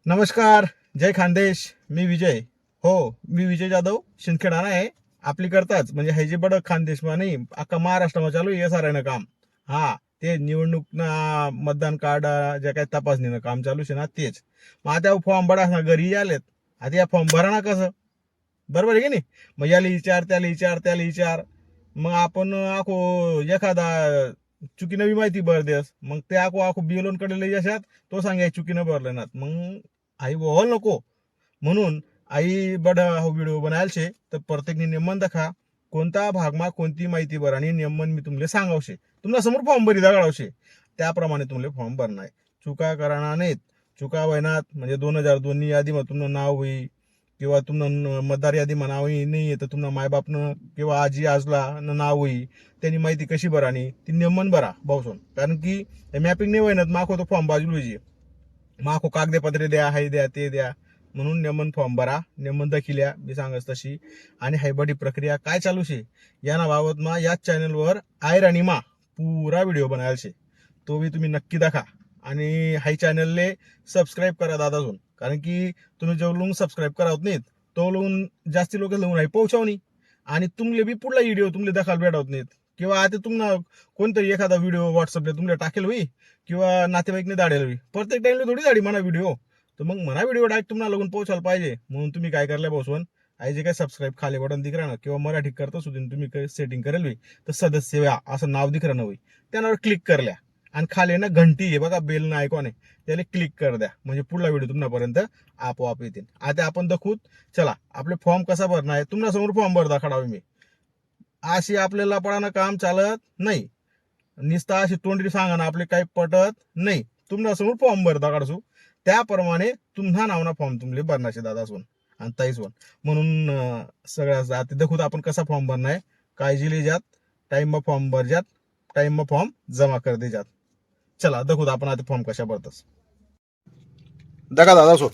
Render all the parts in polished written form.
नमस्कार. जय खानदेश. मी विजय. हो, मी विजय जाधव शिंदखेडा आहे. आपली करताच म्हणजे हे जे बड खानदेश नाही अख्खा महाराष्ट्रामध्ये चालू आहे SRI काम. हा, ते निवडणूक ना मतदान कार्ड जे काही तपासणीनं काम चालू आहे ना तेच. मग आता फॉर्म बडा ना घरी आलेत. आता या फॉर्म भरा ना कसं, बरोबर आहे की नाही? मग याला विचार त्याला विचार त्याला विचार. मग आपण आखो एखादा चुकी नवी माहिती भर देस, मग ते आखो आखो बिलोन कडे लई यशात तो सांगाय चुकीनं भरलं ना. मग आई बोल नको. म्हणून आई बड व्हिडिओ बनायला शे तर प्रत्येक नियमन दखा कोणता भागमा कोणती माहिती भर आणि नियमन मी तुमले सांगावशे. तुम्हाला समोर फॉर्म भरी दगडावशे त्याप्रमाणे तुमले फॉर्म भरणार. चुका कराना नाहीत. चुका वयनात म्हणजे 2002 यादी मग तुमनं नाव होई किंवा तुमनं मतदार यादी म्हणावं नाही तर तुमनं मायबापनं किंवा आजी आजला नाव होई. त्यांनी माहिती कशी भरानी ती नियमन भरा भाऊसून. कारण की मॅपिंग नाही होईनात माखो तो फॉर्म बाजूला पाहिजे. माखो कागदपत्रे द्या हाय द्या ते द्या. म्हणून नेमन फॉर्म भरा नेमन दाखिल्या मी सांगस तशी. आणि हायबडी प्रक्रिया काय चालू शे याना बाबत मा याच चॅनलवर आयर आणि मा पुरा व्हिडिओ बनायला शे. तो बी तुम्ही नक्की दाखा. आणि हाय चॅनलले सबस्क्राईब करा दादाजून. कारण की तुम्ही जेवढं सबस्क्राईब करा होत नाहीत तो लोन जास्ती लोक लावून पोहोचवणी. आणि तुमले बी पुढला व्हिडिओ तुमले दाखल भेटवत नाहीत. किंवा आता तुम्हाला कोणतरी एखादा व्हिडिओ व्हॉट्सअपला तुमले टाकेल होई किंवा नातेवाईकने दाडेल होई. प्रत्येक टाइमला थोडी दाडी म्हणा व्हिडिओ. तर मग म्हणा व्हिडिओ डायरेक्ट तुम्हाला लागून पोहोचायला पाहिजे. म्हणून तुम्ही काय करल्या बसवून आई जे काय सबस्क्राईब खाली बटन दिकरा ना किंवा मराठी करता सुद्धा तुम्ही सेटिंग करेल होई तर सदस्य व्या असं नाव दिकरा ना होई त्यावर क्लिक करल्या. आणि खाली ना घंटी आहे बघा बेल ना ऐकॉन आहे त्याला क्लिक कर द्या म्हणजे पुढला व्हिडिओ तुमच्यापर्यंत आपोआप येतील. आता आपण दाखवूत. चला आपले फॉर्म कसा भरणार आहे तुमच्या समोर फॉर्म भर दाखडावे मी. अशी आपल्याला पडाना काम चालत नाही. निस्ता अशी तोंडी सांगा ना आपले काही पटत नाही. तुमच्या समोर फॉर्म भरता काढसू त्याप्रमाणे तुम्हा नावना फॉर्म तुमले भरण्याचे दादा सोन आणि ताई सोन. म्हणून सगळ्या आता दाखवत आपण कसा फॉर्म भरणार आहे. काळजी ले जात टाइम मग फॉर्म भर जात टाइम मग फॉर्म जमा कर दे जात. चला दाखवत आपण आता फॉर्म कशा भरतस दखा दादा सोन.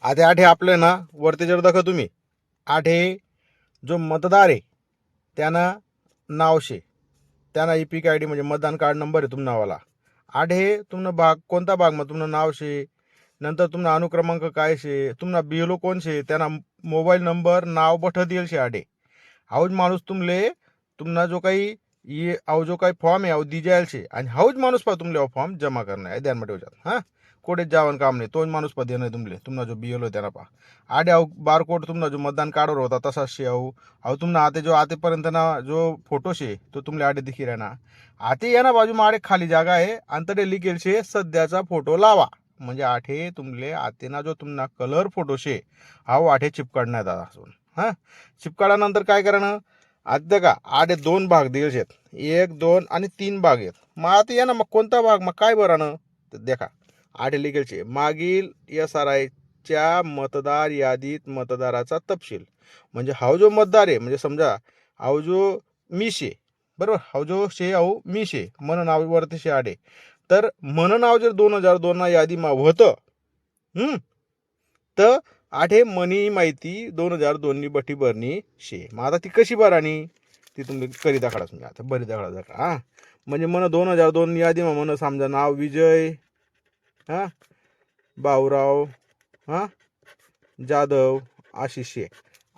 आता आठे आपले ना वरती जर दाखा तुम्ही आठे जो मतदार आहे त्यानं नाव शे त्यांना EPK ID म्हणजे मतदान कार्ड नंबर आहे तुम नावाला. आठे तुमनं भाग कोणता भाग मग तुमनं नाव शे. नंतर तुमना अनुक्रमांक काय शे तुमना BLO कोण शे त्यांना मोबाईल नंबर नाव बठ देईल शे. आठे हाऊज माणूस तुमले तुमना जो काही ये अहो जो काही फॉर्म आहे अहो दी जायल शे आणि हाऊज माणूस पा तुमले फॉर्म जमा करणार आहे ध्यान मध्ये जात. हां कोठे जावन काम नाही तोच माणूस पा देणं तुमले तुमना जो BLO त्यांना पा. आडे अहो बारकोड तुमना जो मतदान कार्डवर होता तसाच शे. अहो तुमना आते जो आतेपर्यंत ना जो फोटो शे तो तुमले आडे दिखी राहना. आते या ना बाजू आडे खाली जागा आहे अंतडे लिखेल शे सध्याचा फोटो लावा. म्हणजे आठे तुमले आते ना जो तुमना कलर फोटो शे हा आठे चिपकाडण्यात आला असून. हां चिपकाडानंतर काय करणं आता का आडे 2 भाग दिले शेत 1 2 आणि 3 भाग आहेत. मग आता या ना मग कोणता भाग मग काय बरानं तर देखा आठे लिखेल शे मागील SRI च्या मतदार यादीत मतदाराचा तपशील. म्हणजे हाव जो मतदार आहे म्हणजे समजा हाव जो मी शे बरोबर हाव जो शे हाव मी शे मन नाव वरती शे आडे. तर मन नाव जर 2002 यादी मा होतं तर आठे मनी माहिती 2002 बठी भरणी शे. मग आता ती कशी भरानी ती तुम्ही करी दाखडा तुम्ही आता बरी दाखडा दाखडा. हां म्हणजे मन 2002 यादी मा मन समजा नाव विजय हां भाऊराव हां जाधव आशिष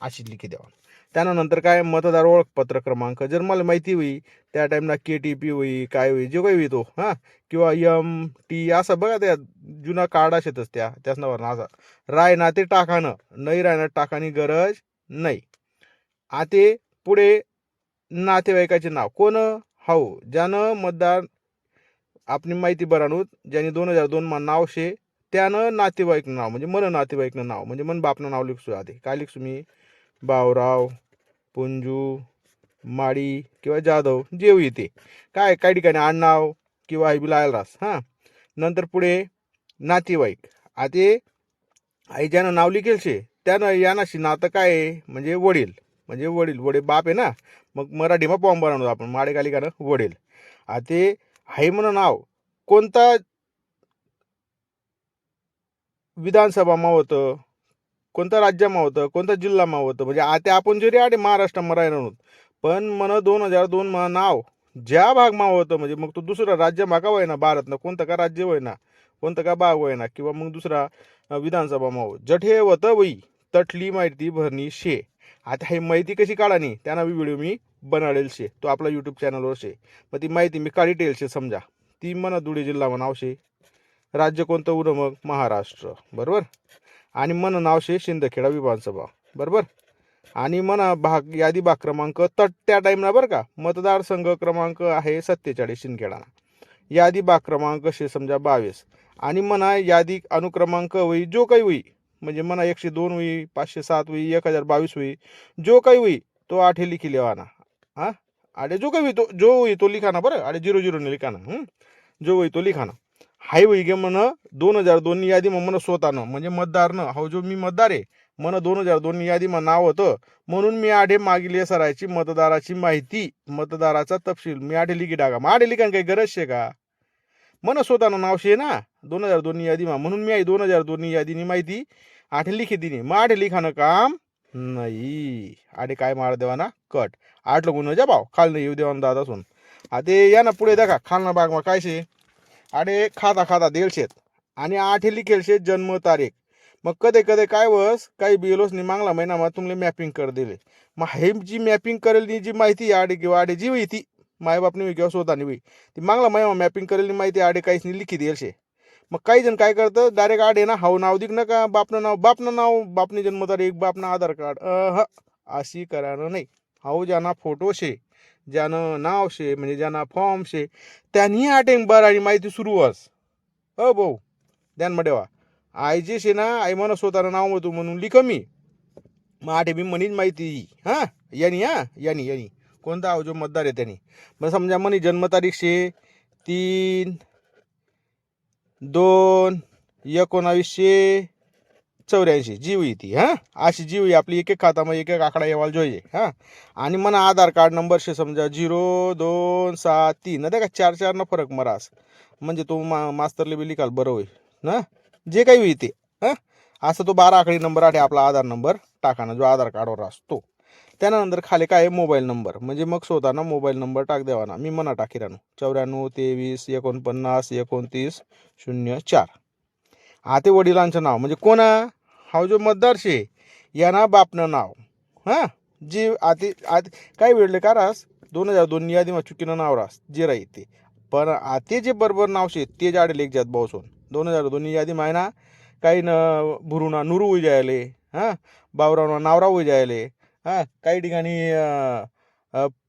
आशिष लिखी द्यावा. त्यानंतर काय मतदार ओळखपत्र क्रमांक जर मला माहिती होई त्या टाइमला KTP होई काय होई जो काही होई तो हां किंवा MT असं बघा त्या जुना कार्ड असेतच त्याच नावावर असं रायना ते टाकानं नाही राहणार टाकानी गरज नाही. आते पुढे नातेवाईकाचे नाव कोण हाऊ ज्यानं मतदार आपली माहिती भरानूत ज्याने 2002 मा नाव शे त्यानं नातेवाईक नाव म्हणजे मन नातेवाईकनं नाव म्हणजे मन बापनं नाव लिखसू. आधी काय लिखसू मी भाऊराव पुंजू माळी किंवा जाधव जे येते काय काही ठिकाणी आडनाव किंवा बिलायल रास. हां नंतर पुढे नातेवाईक आते आई ज्यानं नाव लिखेल शे त्यानं यानाशी नातं काय आहे म्हणजे वडील म्हणजे वडील बाप आहे ना. मग मराठीमा फॉर्म भरवणार आपण माडे खाली का वडील. आते हाय म्हणून नाव कोणता विधानसभामा होतं कोणत्या राज्यामा होतं कोणत्या जिल्हामा होतं म्हणजे आता आपण जरी आडे महाराष्ट्रामध्ये राहिलो नव्हतं पण मन 2002 मा नाव ज्या भागमा होतं म्हणजे मग तो दुसरा राज्य मागा होय ना भारतनं कोणतं का राज्य होय ना कोणतं का बाग होय ना किंवा मग दुसरा विधानसभा माव जठे वत वई तटली माहिती भरणी शे. आता ही माहिती कशी काढानी त्यांना व्हिडिओ मी बनाडेल शे, तो आपला यूट्यूब चॅनलवर शे. मग ती माहिती मी काढी टेल शे. समजा ती म्हणा धुळे जिल्हा म्हणाव शे, राज्य कोणतं उरं मग महाराष्ट्र बरोबर, आणि मन नाव शे शिंदखेडा विधानसभा बरोबर, आणि म्हणा भाग यादी भाग क्रमांक तट त्या टाईमला बरं का, मतदारसंघ क्रमांक आहे 47 शिंदखेडा, यादी भाग क्रमांक शे समजा 22, आणि म्हणा यादी अनुक्रमांक होई जो काही होई म्हणजे म्हणा 102 होई 507 होई 1022 होई जो काही होई तो आठे लिखी लेवाना. हा आडे जो काही होई तो जो होई तो लिखाना बरं, आडे 00 ने लिखाना, जो होई तो लिखाना. हाय होई गे म्हण 2002 यादी मग स्वतःनं म्हणजे मतदारनं हो जो मी मतदार आहे मन 2002 यादी मग नाव होतं म्हणून मी आडे मागील सरायची मतदाराची माहिती मतदाराचा तपशील मी आडे लिखी टाका. मग आडे लिखान काही गरज शे का, मन स्वतःनं नाव शे ना 2002 यादी म्हणून मी 2002 यादीनी माहिती आठे लिखी दिली. मग आठे लिखानं काम नाही, आडे काय मार देवाना कट आठ लोक जा भाव खाल नाही येऊ देवाना दादा असून. ते या ना पुढे देखा खालना बाग मग काय शे आडे खाता खाता देल शेत आणि आठे लिखेल शेत जन्म तारीख. मग कधी कधी काय वस काही बिलोस नि मागला महिना मग तुमले मॅपिंग कर दिले. मग हे जी मॅपिंग करेल जी माहिती आडे किंवा आडे जी होई ती मायबापनी किंवा स्वतःनी होई ती मागला महिना मॅपिंग करेल माहिती आडे काहीच नाही लिखी देल शे. मग काही जण काय करतं डायरेक्ट आडे ना हाव नाव दिक नका बापनं नाव बापनी जन्म तारीख बापनं आधार कार्ड अशी करानं नाही. हाव ज्यांना फोटो शे ज्यानं नाव शे म्हणजे ज्यांना फॉर्म शे त्यांनी आटेंग बर आणि माहिती सुरू वस. भाऊ ध्यान ठेवा आई जे शे ना आई म्हणा स्वतःनं नाव होतो म्हणून लिख मी मग आठे बी म्हणीच माहिती यानी कोणता आव जो मतदार आहे त्यांनी. मग समजा म्हणी जन्मतारीख शे 3/2/1984 जी हुई ती अशी जी हुई आपली एक एक खातामध्ये एक एक आकडा येवाल जोईजे आणि म्हणा आधार कार्ड नंबर शे समजा 0273 ना का 4 न फरक मरास म्हणजे तो मास्तरले बी लिखाल बरं होईल ना जे काही होई ते असं तो 12 आकडी नंबर आहे आपला आधार नंबर टाकाना जो आधार कार्डवर असतो. त्यानंतर खाली काय मोबाईल नंबर म्हणजे मग स्वतःना मोबाईल नंबर टाक देवाना. मी म्हणा टाकी राहणू 94 23 49 29 04. आते वडिलांचं नाव म्हणजे कोणा हा जो मतदार शे यांना बापनं नाव जी आते काय वेळले का रास 2002 यादी मग चुकीनं नाव रास जे राही ते पण आते जे बरोबर नाव शे ते जाडे लेख जात भाऊसून 2002 यादी मायना काही न भुरुना नुरू होई जायले बावरावना नावराव होई जायले काही ठिकाणी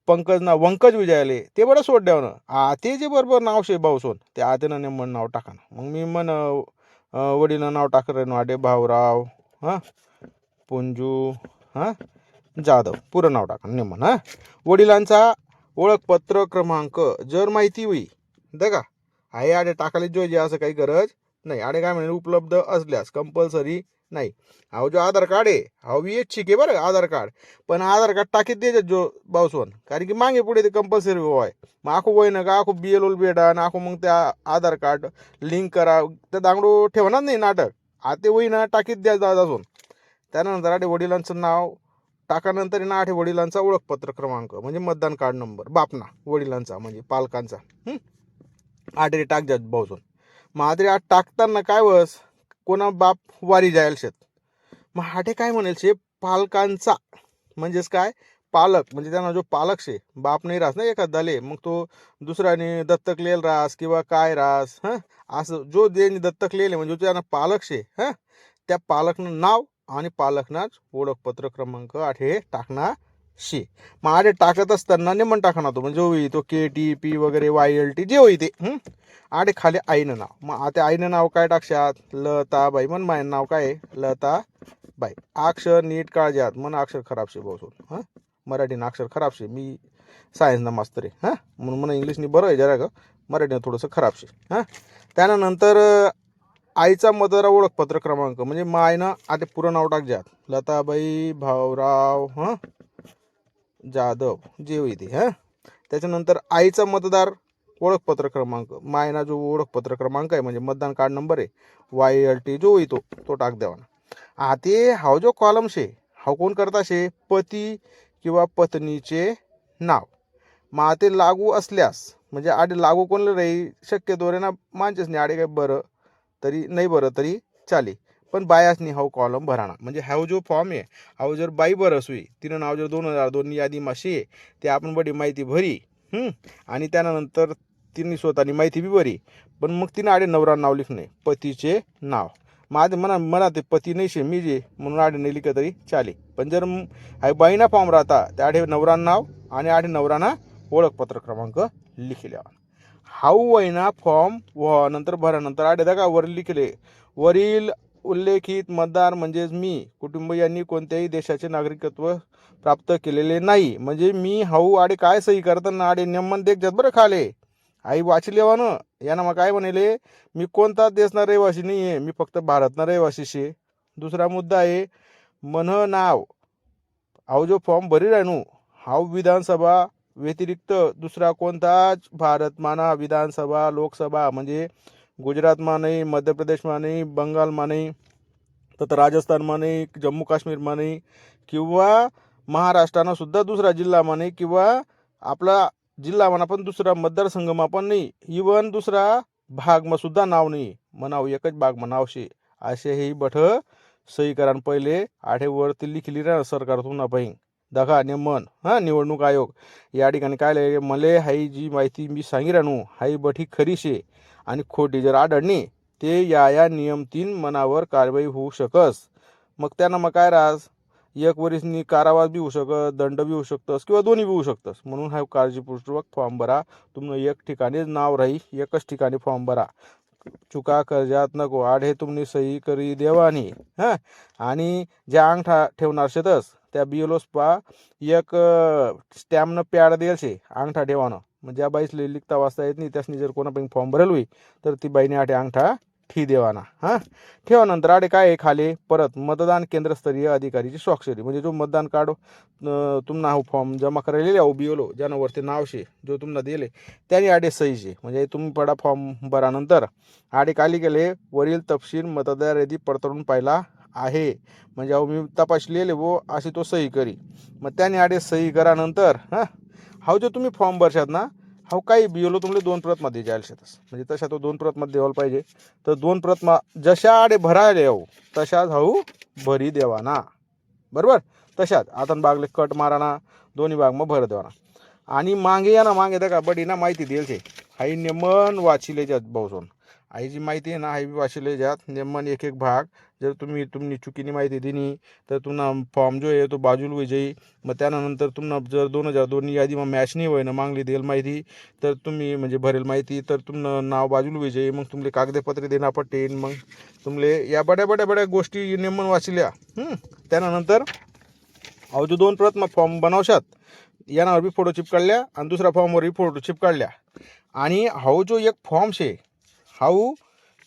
पंकज ना वंकज विजायले ते बरं सोड द्यावं ते जे बरोबर नाव शे भाऊसून ते आतेनं नेमन नाव टाकाना. मग मी म्हण वडीलं नाव टाकत राहिनो आडे भाऊराव पुंजू जाधव पुरं नाव टाका नेमन वडिलांचा ओळखपत्र क्रमांक जर माहिती होई का आहे आडे टाकायला जोजे असं काही गरज नाही. आडे काय म्हणजे उपलब्ध असल्यास कंपल्सरी नाही. हा जो आधार कार्ड आहे हा इच्छिक आहे बरं आधार कार्ड पण आधार कार्ड टाकीत द्यायचं जो भाऊसवन कारण की मागे पुढे ते कंपल्सरी आहे. मग आखो वय ना का आखो BLO बेडा आणि आखो मग त्या आधार कार्ड लिंक करा त्या दांगडो ठेवणार नाही नाटक आते वय ना टाकीत द्या असून. त्यानंतर आठे वडिलांचं नाव टाकानंतर ना आठे वडिलांचा ओळखपत्र क्रमांक म्हणजे मतदान कार्ड नंबर बापना वडिलांचा म्हणजे पालकांचा आठे टाक द्या भाऊसून. मग आधी आठ टाकताना काय वस कोणा बाप वारी जायल शेत मग हाटे काय म्हणेल शे पालकांचा म्हणजेच काय पालक म्हणजे त्यांना जो पालक शे बाप नाही राहस ना एखादाले मग तो दुसऱ्याने दत्तक लेल रास किंवा काय रास असं जो ज्यांनी दत्तक लिहिले म्हणजे त्यांना पालक शे त्या पालकनं नाव आणि पालकनाच ओळखपत्र क्रमांक आठे टाकणार शे. मग आठे टाकत असताना नेमन टाकणार तो म्हणजे होई तो KTP वगैरे YLT जे होई ते आडे खाली आईनं नाव. मग आता आईनं नाव काय टाकशात लताबाई म्हण मायन नाव काय लताबाई. अक्षर नीट काळजात मन अक्षर खराब शे भाऊसून मराठीनं अक्षर खराब शे मी सायन्सना मास्तर आहे म्हणून मला इंग्लिशनी बरं आहे जरा ग मराठीनं थोडंसं खराब शे त्यानंतर आईचा मतदार ओळखपत्र क्रमांक म्हणजे मायनं आता पुरं नाव टाक जात लताबाई भाऊराव जाधव जे होई ते त्याच्यानंतर आईचा मतदार ओळखपत्र क्रमांक मायना जो ओळखपत्र क्रमांक आहे म्हणजे मतदान कार्ड नंबर आहे YLT जो होई तो टाक द्यावा. ते हाव जो कॉलम शे हाव कोण करता शे पती किंवा पत्नीचे नाव. मग ते लागू असल्यास म्हणजे आडे लागू कोणलं राही शक्यतो रे ना मानचेच नाही आडे काय बरं तरी नाही भरं तरी चाले, पण बायासनी हा कॉलम भराना. म्हणजे हा जो फॉर्म आहे हा जर बाई बरस हुई तिनं नाव जर 2002 यादीमा शे ते आपण बडी माहिती भरी आणि त्यानंतर तिने स्वतःनी माहिती बी भरी, पण मग तिनं आडे नवरा नाव लिखणे पतीचे नाव. माझे मला ते पती नाही शे मी जे म्हणून आडे नाही लिखत तरी चाले. पण जर हा बाईना फॉर्म राहता त्या आडे नवरा नाव आणि आडे नवराना ओळखपत्र क्रमांक लिखिल्या. हाऊ वयना फॉर्म व नंतर भरानंतर आडे का वर लिखले वरील उल्लेखित मतदार म्हणजेच मी कुटुंबियांनी कोणत्याही देशाचे नागरिकत्व प्राप्त केलेले नाही. म्हणजे मी हाऊ आडे काय सही करताना आडे नेमन देखतात बरं खाले आई वाचली न यानं मग काय म्हणले मी कोणताच देशना रहिवासी नाही आहे, मी फक्त भारतना रहिवासी शे. दुसरा मुद्दा आहे मन नाव हाऊ जो फॉर्म भरी राहणू हाऊ विधानसभा व्यतिरिक्त दुसरा कोणताच भारतमा ना विधानसभा लोकसभा म्हणजे गुजरातमा नाही, मध्य प्रदेशमा नाही, बंगालमा नाही, तर राजस्थानमा नाही, जम्मू काश्मीरमा नाही किंवा महाराष्ट्रानं सुद्धा दुसरा जिल्हामा नाही किंवा आपला जिल्हामा पण दुसरा मतदारसंघमा पण नाही, इवन दुसरा भागमा सुद्धा नाव नाही. म्हणाव एकच भागमा नाव शे असे हे बठ सही करान पहिले आठेवरती लिखली ना सरकार तुम्हाला पाहिजे दखा नेमन निवडणूक आयोग या ठिकाणी काय लय मले हाई जी माहिती मी सांगी राहणू हाई बठी खरी शे आणि खोटी जर आढळणी ते या नियम 3 मनावर कारवाई होऊ शकस. मग त्यानं मग काय राहस 1 वर्षनी कारावास बी होऊ शकत, दंड बी होऊ शकतस किंवा दोन्ही बी होऊ शकतस. म्हणून हा काळजीपूर्वक फॉर्म भरा. तुमनं एक ठिकाणीच नाव राही, एकच ठिकाणी फॉर्म भरा. चुका कर्जात नको आडे तुम्ही सही करी देवानी आणि ज्या अंगठा ठेवणार शेतस त्या बिलोस पा एक स्टॅम्पनं पॅड देईल शे अंगठा ठेवानं. म्हणजे ज्या बाईसले लिखता वाचता येत नाही त्यासनी जर कोणापैकी फॉर्म भरेल होई तर ती बाईने आठे अंगठा ठी देवाना ठेवानंतर आडे काय आहे खाली परत मतदान केंद्रस्तरीय अधिकारीची स्वाक्षरी. म्हणजे जो मतदान कार्ड तुम्हाला हा फॉर्म जमा करायला बिओलो ज्यानं वरती नाव शे जो तुम्हाला दिले त्याने आडे सही शे. म्हणजे तुम्ही पडा फॉर्म भरानंतर आडे खाली गेले वरील तपशील मतदार यादी पडताळून पाहिला आहे. म्हणजे अहो मी तपासलेले वो अशी तो सही करी. मग त्याने आडे सही करानंतर हा जो तुम्ही फॉर्म भरशात ना हा काही बिओलो तुम्हाला 2 प्रतमध्ये द्यायला शेतस. म्हणजे तशा तो 2 प्रतमध्ये द्यायला पाहिजे. तर 2 प्रतमा जशा आडे भरायला येऊ तशाच हाऊ भरी देवाना बरोबर. तशाच आता बागले कट माराना दोन्ही भाग मग भर देवाना. आणि मागे या ना मागे का बडी ना माहिती देईल शे हाई नेमन वाचिले जात भाऊसोन आई जी माहिती आहे ना हाई वाचिले जात नेमन एक भाग. जर तुम्ही चुकीने माहिती दिली तर तुम्हाला फॉर्म जो आहे तो बाजूला होई जाई. मग त्यानंतर तुम्हाला जर 2002 यादी मग मॅच नाही होय ना मागली देईल माहिती तर तुम्ही म्हणजे भरेल माहिती तर तुमनं नाव बाजूला होई जाई. मग तुमले कागदपत्रे देणं पडते. मग तुमले या बड्या गोष्टी नेमन वाचल्या. त्यानंतर अहो जो 2 प्रत मग फॉर्म बनवशात यानावर बी फोटो चिपकाडल्या आणि दुसऱ्या फॉर्मवरही फोटो चिपकाडल्या आणि हाऊ जो एक फॉर्म शे हाऊ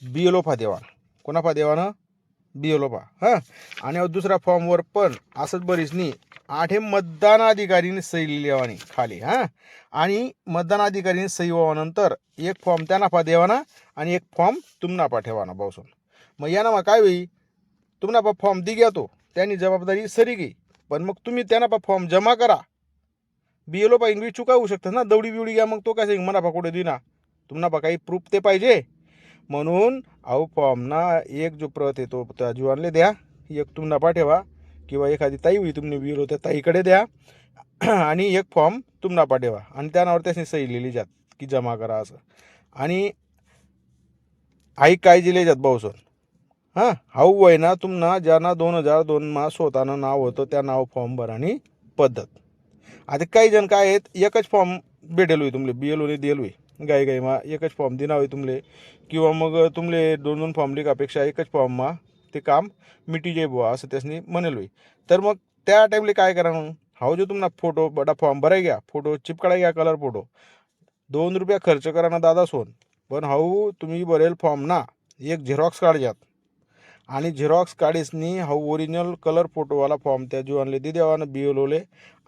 बिएलओफा देवाना कोणाफा देवानं बिएलओफा आणि दुसऱ्या फॉर्मवर पण असंच बरीच नाही 8 मतदान अधिकारीने सही लिहिली खाली आणि मतदान अधिकारीने सही व्हावानंतर एक फॉर्म त्या नाफा देवाना आणि एक फॉर्म तुम नाफा ठेवाना भाऊसून. मग या ना मग काय होई तुम नाफा फॉर्म दी गया तो त्यांनी जबाबदारी सरी गई. पण मग तुम्ही त्या नाफा फॉर्म जमा करा बिएलओ पा इंग्लिश चुका होऊ शकतात ना दवडी बिवडी घ्या मग तो काय सांग मनाफा कुठे देईना तुम्हाला काही प्रूफ ते पाहिजे. म्हणून अहो फॉर्म ना एक जो प्रत येतो त्या जुवानले द्या एक तुम नफा ठेवा किंवा एखादी ताई होई तुम्ही बिएलओ त्या ताईकडे द्या आणि एक फॉर्म तुम नफा ठेवा आणि त्यानावर त्याने सही लिहिली जात की जमा करा असं. आणि आई काय दिले जात भाऊसोन हाऊ वय ना तुम्हाला ज्यांना 2002 मा स्वतःनं नाव होतं त्या नाव फॉर्म भरानी पद्धत. आता काही जण काय आहेत एकच फॉर्म भेटेल होई तुमले बिएलओने दिल होई गाई मा एकच फॉर्म दिना होई तुमले किंवा मग तुमले 2 फॉर्म लिखापेक्षा एकच फॉर्ममा ते काम मिटी जाई बुवा असं त्यासनी म्हणेल होई. तर मग त्या टाईमले काय करा मग हाऊ जो तुम्हाला फोटो बडा फॉर्म भराय घ्या फोटो चिपकाडा घ्या कलर फोटो 2 रुपया खर्च करा ना दादा सोन. पण हाऊ तुम्ही भरेल फॉर्म ना एक झेरॉक्स काढजात आणि झेरॉक्स काढीसनी हाऊ ओरिजिनल कलर फोटोवाला फॉर्म त्या जुवानले दे देवानं बिएलओले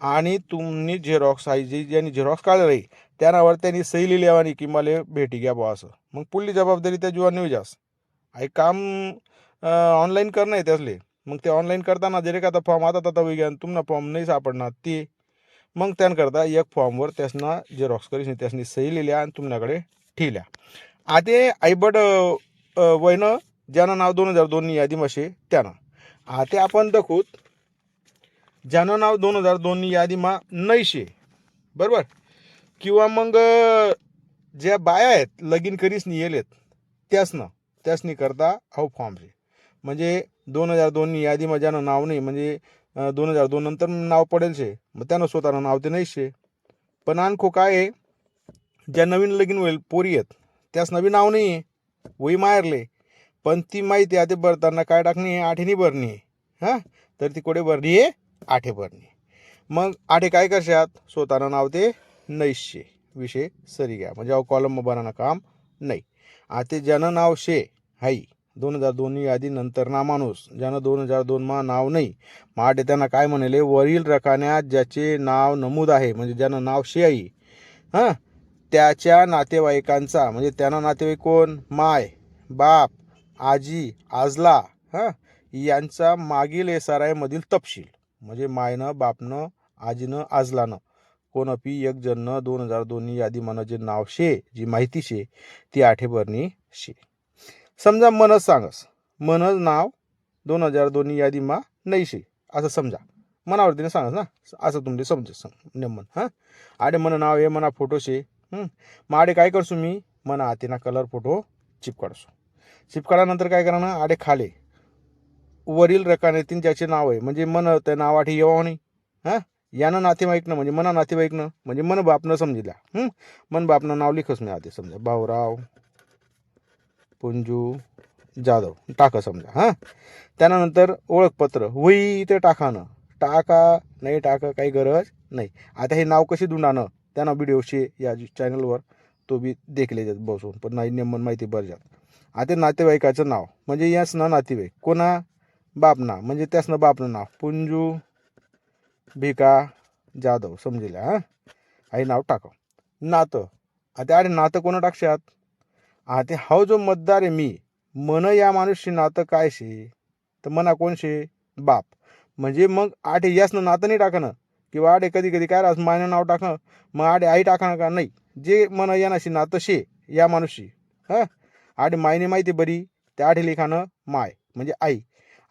आणि तुम्ही झेरॉक्स आहे जी ज्यांनी झेरॉक्स काढलं राही त्या नावावर त्यांनी सही लिहिली आणि की मला भेटी घ्या बा असं. मग पुढली जबाबदारी त्या जुवान जास आई काम ऑनलाईन करणं आहे त्यासले. मग ते ऑनलाईन करताना जरी का फॉर्म आता घ्या तुम्हाला फॉर्म नाही सापडणार ते मग त्यानकरता एक फॉर्मवर त्यासना झेरॉक्स करीस त्यासनी सही लिहिल्या आणि तुमच्याकडे ठेवल्या. आता आईबड वयनं ज्यानं नाव 2002 यादीमा शे त्यानं. आते आपण दखूत ज्यानं नाव 2002 यादीमा नाही शे बरोबर, किंवा मग ज्या बाया आहेत लगीन करीस नाही येलेत त्यासनी करता हा फॉर्म शे. म्हणजे 2002 यादीमा ज्यानं नाव नाही म्हणजे 2002 नंतर नाव पडेल शे, मग त्यानं स्वतःनं नाव ते नाही शे. पण आणखो काय आहे, ज्या नवीन लगीन होईल पोरी आहेत त्यास नवीन नाव नाही आहे वही मारले, पण ती माहिती आहे ते भरताना काय टाकणी आहे, आठेनी भरणी आहे. हां, तर ती कोडे भरणी आहे, आठे भरणी. मग आठे काय करशात, स्वतःनं नाव ते नाही शे, विषय सरी घ्या. म्हणजे अहो कॉलम भरानं काम नाही. आता ज्यानं नाव शे हाई 2002 यादी नंतर ना माणूस ज्यानं 2002 मा नाव नाही, मग आठे त्यांना काय म्हणले, वरील रकान्यात ज्याचे नाव नमूद आहे म्हणजे ज्यानं नाव शे आई हां त्याच्या नातेवाईकांचा, म्हणजे त्यांना नातेवाईक कोण, माय बाप आजी आजला हां यांचा मागील SRI मधील तपशील, म्हणजे मायनं बापनं आजीनं आजलानं कोणपी एक जण 2002 यादी मन जे नाव शे, जी माहिती शे ती आठे भरणी शे. समजा मनच सांगस, मनच नाव 2002 यादीमा नाही शे असं समजा, मनावरतीने सांगस ना, असं तुमचे समजेस नेमन. हां, आडे मन नाव हे मना फोटो शे. मग आडे काय करसू मी, मना आतेना कलर फोटो चिपकाडसो. चिपकाडानंतर काय करणार, आडे खाले वरील रकान्यातील ज्याचे नाव आहे म्हणजे मन त्या नावाठी येवा नाही. हां, यानं नातेवाईकनं म्हणजे मना नातेवाईकनं म्हणजे मन बापनं समजिल्या. मन बापनं नाव लिखस मी आते समजा भाऊराव पुंजू जाधव टाका समजा. हां, त्यानंतर ओळखपत्र वही ते टाकानं टाका नाही टाका काही गरज नाही. आता हे नाव कशी दुंडानं त्यांना व्हिडिओ शे या चॅनलवर तो बी देखले जात बसून, पण नाही नेमन माहिती बरं. आता नातेवाईकाचं नाव म्हणजे याच ना नातेवाईक कोणा बापना म्हणजे त्यासनं बापनं नाव पुंजू भिका जाधव समजिल्या. हां, आई नाव टाका. नातं आता अरे नातं कोणा टाकशात, आता हा जो मतदार आहे मी मन या माणूसशी नातं काय शे, तर मना कोण शे, बाप. म्हणजे मग आठे यासनं नातं नाही टाकणं, किंवा आडे कधी कधी काय राहत मायनं नाव टाकणं, मग आडे आई टाकणं का नाही, जे मन यानाशी नातं शे या माणूसशी. हां, आडे मायने माहिती बरी त्या आठे लिखाणं माय म्हणजे आई.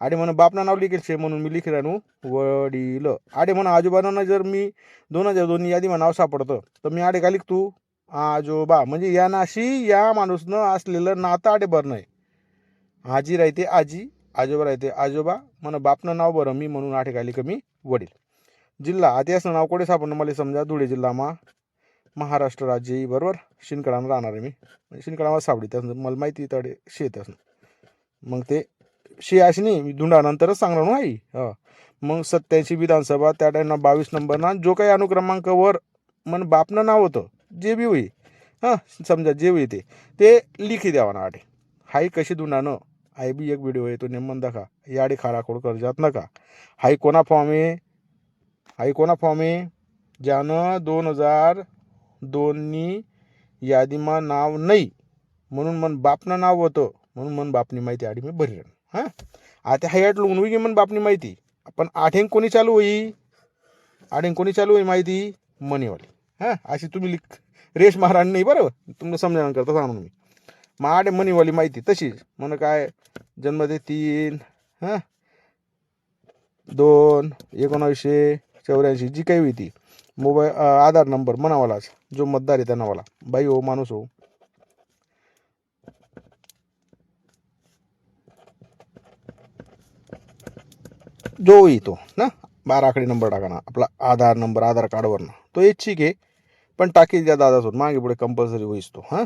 आडे म्हणून बापना नाव लिखेल शे म्हणून मी लिख राहू वडील. आडे म्हणून आजोबांना जर मी 2002 यादीमा नाव सापडतं तर मी आडे काय लिखतो, आजोबा. म्हणजे यानाशी या माणूसनं असलेलं नातं आडे बरं आहे. आजी राहते आजी, आजोबा राहते आजोबा, म्हणा बापनं नाव बरं मी म्हणून आठे काय लिख मी वडील. जिल्हा आता यासनं नाव कोठे सापडणं मला समजा, धुळे जिल्हा महाराष्ट्र राज्य बरोबर. शिनकडानं राहणार आहे मी, शिनकडावर सावडी त्यासनं मला माहिती तडे शेत असणं. मग ते शे अशी नाही मी धुंडानंतरच सांगणार ना आई. हां, मग 87 विधानसभा त्या टाईमला 22 नंबरना जो काही अनुक्रमांकावर मन बापनं नाव होतं जे बी होई, हां समजा जे होई ते लिखी द्यावा ना आठे. हाई कशी धुंडानं आई बी एक व्हिडिओ आहे तो नेमन दाखा, याडे खाराखोड कर जात नका. हाई कोणा फॉर्म आहे, हाई कोणा फॉर्म आहे, ज्यानं 2002 यादीमा नाव नाही म्हणून मन बापनं नाव होतं म्हणून मन बापनी माहिती आधी मी भरली. हां, आता हायट लुंग उगी मन बापनी माहिती, पण आठेंग कोणी चालू होई, आठेंग कोणी चालू होई माहिती मनीवाली. हां, अशी तुम्ही रेश महाराण नाही बरोबर, तुम्हाला समजावून करता सांगून मी. मग आठे मनीवाली माहिती तशीच म्हण काय जन्मते 3-2-1984 जी काही होती, मोबाईल आधार नंबर म्हणावालाच जो मतदार आहे त्यांना वाला बाई हो माणूस हो, जो येतो ना 12 आकडी नंबर टाका ना आपला आधार नंबर आधार कार्डवर ना तो एक ठीक आहे, पण टाकी द्या दादा मागे पुढे कंपल्सरी होईस तो. हां,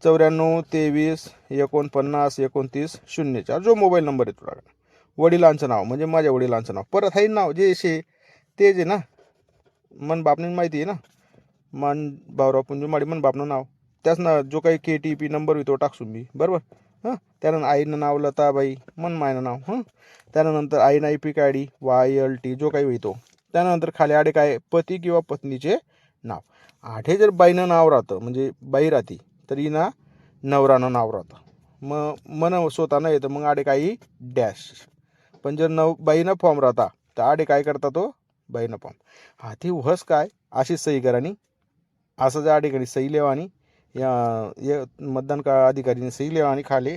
94-23-49-29-04 जो मोबाईल नंबर येतो टाका. वडिलांचं नाव म्हणजे माझ्या वडिलांचं नाव, परत आहे नाव जे शे तेच आहे ना, मन बापने माहिती आहे ना, मन भाऊराव पुंजू माडी मन बापनं नाव त्याच ना जो काही KTP नंबर होतो टाकसू मी बरोबर. हां, त्यानंतर आईनं नाव लताबाई मन मायनं नाव. हां, त्यानंतर आईनं IPK ID YLT जो काही होतो, त्यानंतर खाली आडे काय पती किंवा पत्नीचे नाव. आठे जर बाईनं नाव राहतं म्हणजे बाई राहती तर ना नवरानं नाव राहतं, मग मन स्वतःनं येतं मग आडे काही डॅश. पण जर बाईनं फॉर्म राहता तर आडे काय करता तो बाईनं फॉर्म. हाती वहस काय अशी सही करानी असं जर आडे कधी सही लेवानी मतदान का अधिकारीने सही लेवानी खाले,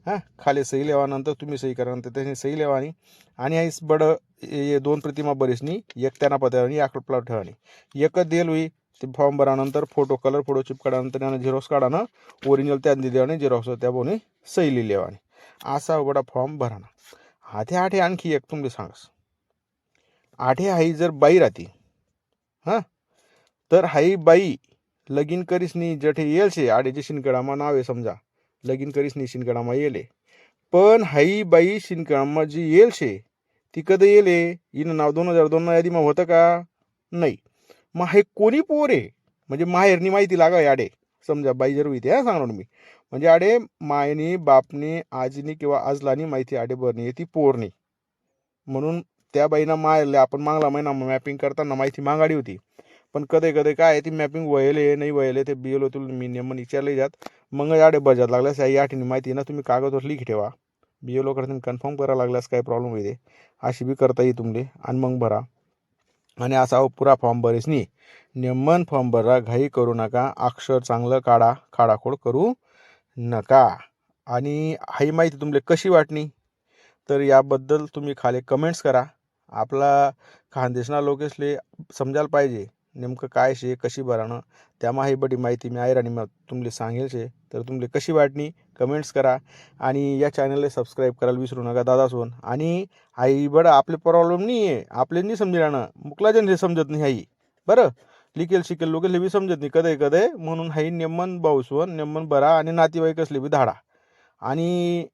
हां खाले सही लेवानंतर तुम्ही सही करा, नंतर त्याने सही लेवानी आणि आईस बड ये 2 प्रतिमा बरीसनी एक त्यांना पत्यानी आकडप्ला ठेवानी एकच देल होई. ते फॉर्म भरानंतर फोटो कलर फोटो चिपकाडानंतर त्यानं झेरॉक्स काढानं ओरिजिनल त्या दिल्याने झेरॉक्स त्या बोनी सही लिहिलेवानी असा बडा फॉर्म भराना. आठे आठे आणखी एक तुम्ही सांगस, आठे हाई जर बाई राहती हां तर हाई बाई लगीन करीसनी जठे येल शे आडेचे शिनकडामा नाव आहे समजा लगीन करीसनी शिनकडामा येले, पण हाई बाई शिनकडामा जी येल शे ती कधी येले हिनं नाव 2002 यादीमा होतं का नाही. मग हे कोणी पोर आहे म्हणजे माहेरनी माहिती लागा आडे समजा बाई जर होती सांगणार मी म्हणजे आडे मायनी बापनी आजीनी किंवा आजलानी माहिती आडे बरणी ती पोरणी म्हणून त्या बाईना मायले आपण मागला महिना मॅपिंग करताना माहिती मागाडी होती. पण कधी कधी काय ती मॅपिंग वयले नाही वयले ते बिएलओ तुला मी नेमन विचारले जात मग आडे बजात लागल्यास आई आठीने माहिती ना तुम्ही कागदवर लिख ठेवा बिएलओ करता कन्फर्म करायला लागल्यास काय प्रॉब्लेम होईल अशी बी करता येईल तुमले आणि मग भरा. आणि असा पुरा फॉर्म भरेस नाही नेमन फॉर्म भरा, घाई करू नका, अक्षर चांगलं काढा, खाडाखोड करू नका. आणि ही माहिती तुमले कशी वाटणी तर याबद्दल तुम्ही खाली कमेंट्स करा. आपला खानदेशना लोकेसले समजायला पाहिजे नेमकं काय शे कशी भराणं त्यामा ही बडी माहिती मी आयराणी मग तुमले सांगेल शे. तर तुमले कशी वाटणी कमेंट्स करा आणि या चॅनलला सबस्क्राईब करायला विसरू नका दादासोन. आणि आई बडं आपले प्रॉब्लेम नाही आहे आपले नाही समजणं मुकला जन समजत नाही आई बरं लिकेल शिकेल लोकेल बी समजत नाही कधी कधी म्हणून हाई नेमन भाऊसवन नेमन भरा आणि नातेवाईक असले बी धाडा आणि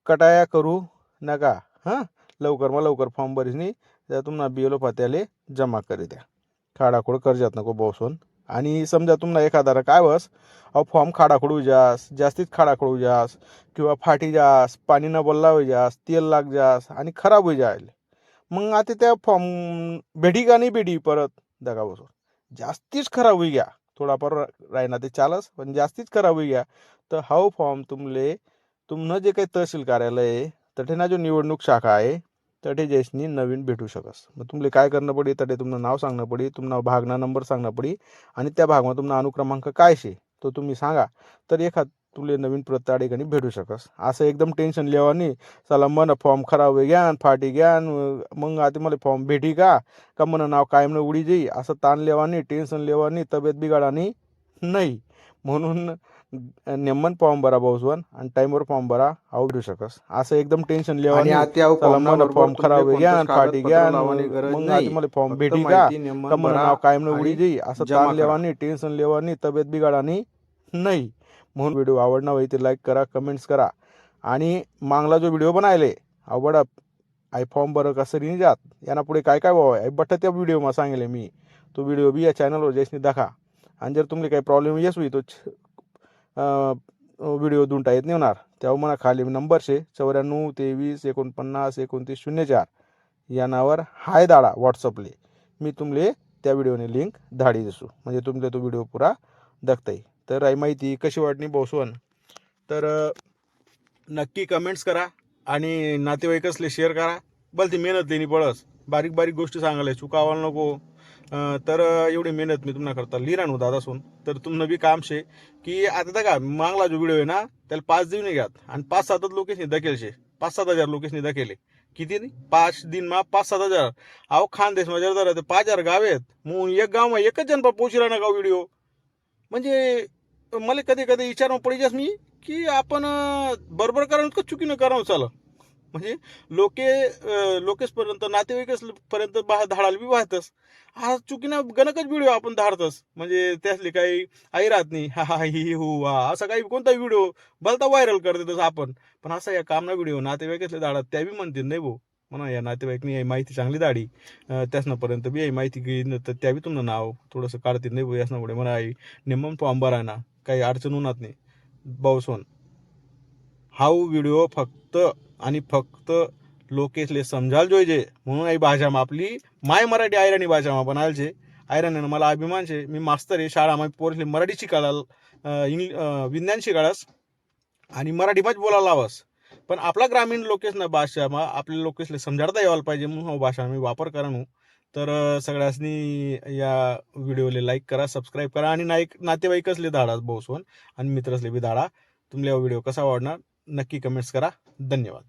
कटाया करू नका हां. लवकर मग लवकर फॉर्म भरीस नाही त्या तुम्हाला बिएलओ पात्याले जमा करी द्या, खाडाखोड कर्जात नको बसून. आणि समजा तुम्हाला एखादा काय बस अहो फॉर्म खाडाखोडू जास जास्तीत खाडाखोडू जास किंवा फाटी जास पाणी न बोलला हो जास तेल लाग जास आणि खराब होई जायले मग आता त्या फॉर्म भेटी का नाही भेटी परत दगा बसून जास्तीच खराब होई घ्या थोडाफार राहिना ते चालस पण जास्तीच खराब होई घ्या. तर हा फॉर्म तुमले तुमनं जे काही तहसील कार्यालय आहे तठे ना जो निवडणूक शाखा आहे तठे जैसनी नवीन भेटू शकस. मग तुमले काय करणं पडी तठे तुमनं नाव सांगणं पडी तुम्हाला भागना नंबर सांगणं पडी आणि त्या भागमा तुमना अनुक्रमांक काय शे तो तुम्ही सांगा तर एखाद तुले नवीन प्रत अडेकणी भेटू शकस. असं एकदम टेन्शन लेवा नाही चला मन फॉर्म खराब होई घ्या फाटी घ्या मग आता मला फॉर्म भेटी का मन नाव कायम न उडी जाई असं ताण लेवा नाही टेन्शन लेवा नाही तब्येत बिघाडा नाही. म्हणून नेमन फॉर्म भरा भाऊसवन आणि टाइमवर फॉर्म भरा आऊ भेटू शकस. असं एकदम टेन्शन लेवा नाही फॉर्म खराब होई घ्या फाटी घ्या मग आता मला फॉर्म भेटी का मन नाव कायम न उडी जाई असं ताण लेवा नाही टेन्शन लेवा नाही तब्येत बिघाडा नाही. म्हणून व्हिडिओ आवडणार होई ते लाईक करा कमेंट्स करा आणि मागला जो व्हिडिओ बनायले आवडा आय फॉर्म भर कसं नाही जात यांना पुढे काय काय व्हावं आहे बट त्या व्हिडिओमा सांगेले मी तो व्हिडिओ बी या चॅनलवर जैसनी दाखवा. आणि जर तुम्हाला काही प्रॉब्लेम येस होई तो व्हिडिओ दुंटा येत नाही होणार तेव्हा मला खाली नंबर शे 94 23 49 29 04 या नावावर हाय दाडा व्हॉट्सअपले मी तुमले त्या व्हिडिओने लिंक धाडी दिसू म्हणजे तुमले तो व्हिडिओ पुरा दाखता येईल. तर आई माहिती कशी वाटणी बसवन तर नक्की कमेंट्स करा आणि नातेवाईक असले शेअर करा. बल ती मेहनत लेणी पडस बारीक बारीक गोष्टी सांगायला चुकावायला नको. तर एवढी मेहनत मी तुम्हाला करता लिहिराणू दादासून तर तुमनं बी काम शे की आता बघा मागला जो व्हिडिओ आहे ना त्याला 5 दिवस घ्यात आणि 5-7 लोकेशनी दखेलशे 5-7 हजार लोकेशनी दखेले किती नाही 5 दिन मा 5-7 हजार अहो खानदेश मध्ये जर 5,000 गाव आहेत मग एक गाव मा एकच जण पोहोचला ना गाव व्हिडिओ म्हणजे मला कधी कधी विचार पडीच्यास मी की आपण बरोबर करा का चुकीनं करावं चाल म्हणजे लोकेशपर्यंत नातेवाईकपर्यंत धाडायला बी वाहतस हा चुकीनं गणकच व्हिडिओ आपण धाडतस म्हणजे त्यासली काही आई राहत नाही हा हा ही हो हा असा काही कोणता व्हिडिओ भलता व्हायरल करते तसं आपण पण असा या कामना व्हिडिओ नातेवाईकसले धाडत त्या बी म्हणतील नाही भाऊ म्हणा या नातेवाईकनी ही माहिती चांगली दाडी त्यासनापर्यंत बी ही माहिती घेईन तर त्या बी तुमचं नाव थोडंसं काढतील नाही भाऊ यासनामुळे म्हणा आई नेमन फॉर्म भराय ना काही अडचण होणार नाही भाऊसोन. हा व्हिडिओ फक्त आणि फक्त लोकेशले समजायला जोईजे म्हणून आई भाषामा आपली माय मराठी आयराणी भाषामा बनायलचे आयराणीनं मला अभिमान शे. मी मास्तर आहे शाळामध्ये पोरले मराठी शिकायला विज्ञान शिकाळस आणि मराठीमाच बोलायला लावस पण आपला ग्रामीण लोकेशना भाषामा आपल्या लोकेशले समजाडता यायला पाहिजे म्हणून भाषा मी वापर करा. तर सगळ्यांनी या व्हिडिओला लाईक करा, सबस्क्राईब करा आणि नातेवाईक असले धाडा भाऊसोन आणि मित्र असले बी धाडा. तुम्हाला व्हिडिओ कसा आवडणार नक्की कमेंट्स करा. धन्यवाद.